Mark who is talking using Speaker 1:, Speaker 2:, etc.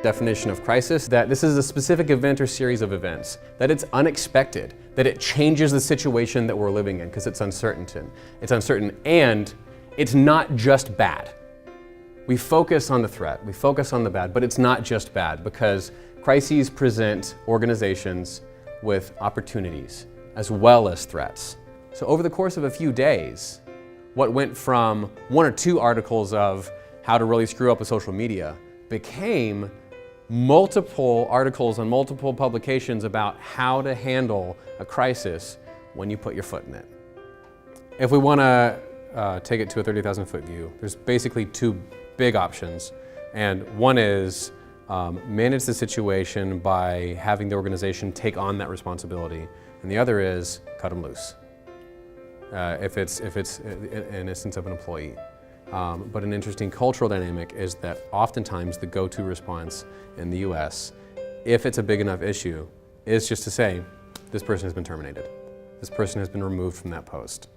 Speaker 1: Definition of crisis, that this is a specific event or series of events, that it's unexpected, that it changes the situation that we're living in because it's uncertain. It's uncertain, and it's not just bad. We focus on the threat, we focus on the bad, but it's not just bad, because crises present organizations with opportunities as well as threats. So over the course of a few days, what went from 1 or 2 articles of how to really screw up with social media became multiple articles on multiple publications about how to handle a crisis when you put your foot in it. If we want to take it to a 30,000 foot view, there's basically 2 big options. And one is manage the situation by having the organization take on that responsibility. And the other is cut them loose, if it's an instance of an employee. But an interesting cultural dynamic is that oftentimes the go-to response in the US, if it's a big enough issue, is just to say, this person has been terminated. This person has been removed from that post.